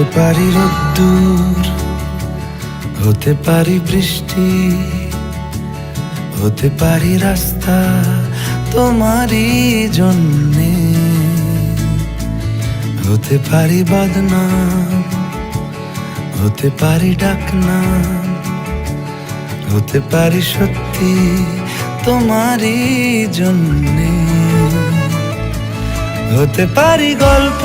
হতে পারি রোদ্দুর, হতে পারি বৃষ্টি, হতে পারি রাস্তা তোমারই জন্যে, হতে পারি বদনাম, হতে পারি ডাকনাম, হতে পারি সত্যি তোমারই জন্যে, হতে পারি গল্প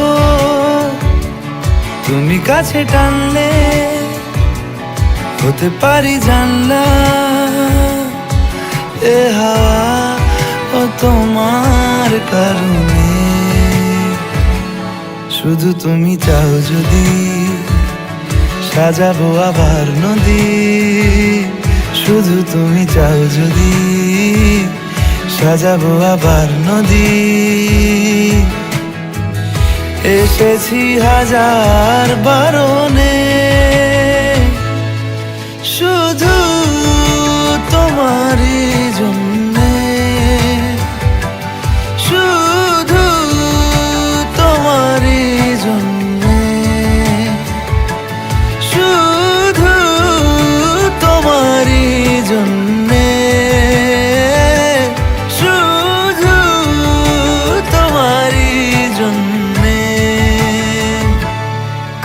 তুমি কাছে টানলে, হতে পারি জানলা এ হাওয়া ও তোমার কারণে। শুধু তুমি চাও যদি সাজাবো আবার নদী, শুধু তুমি চাও যদি সাজাবো আবার নদী। এসেছি হাজার বারণে, শুধু তোমারই জন্যে, শুধু তোমারই জন্যে, শুধু তোমারই জন্যে, শুধু তোমারই জন্যে।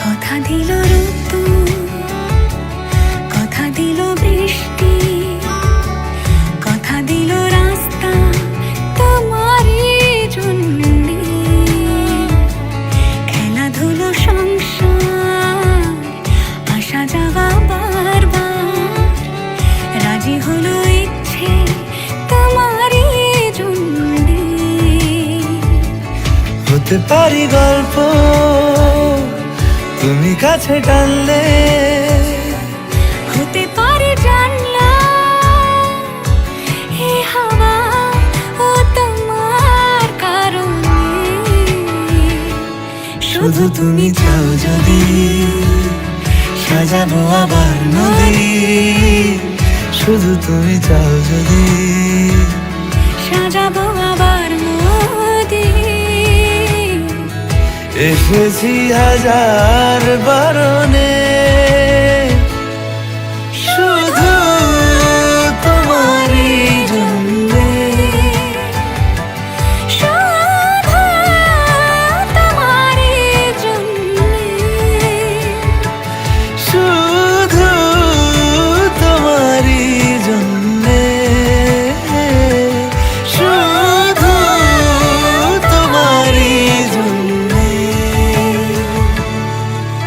কথা দিল ঋতু, কথা দিল বৃষ্টি, কথা দিল রাস্তা তোমারই জন্যে, খেলাধুলো সংসার আসা যাওয়া বারবার, রাজি হলো ইচ্ছে তোমারই জন্যে। হতে পারি গল্প তুমি কাছে টানলে, হতে পারে জানলা এ হাওয়া ও তোমার কারণে। শুধু তুমি চাও যদি সাজাবো আবার নদী, শুধু তুমি চাও যদি সাজাবো আবার নদী। এসেছি হাজার বারণে।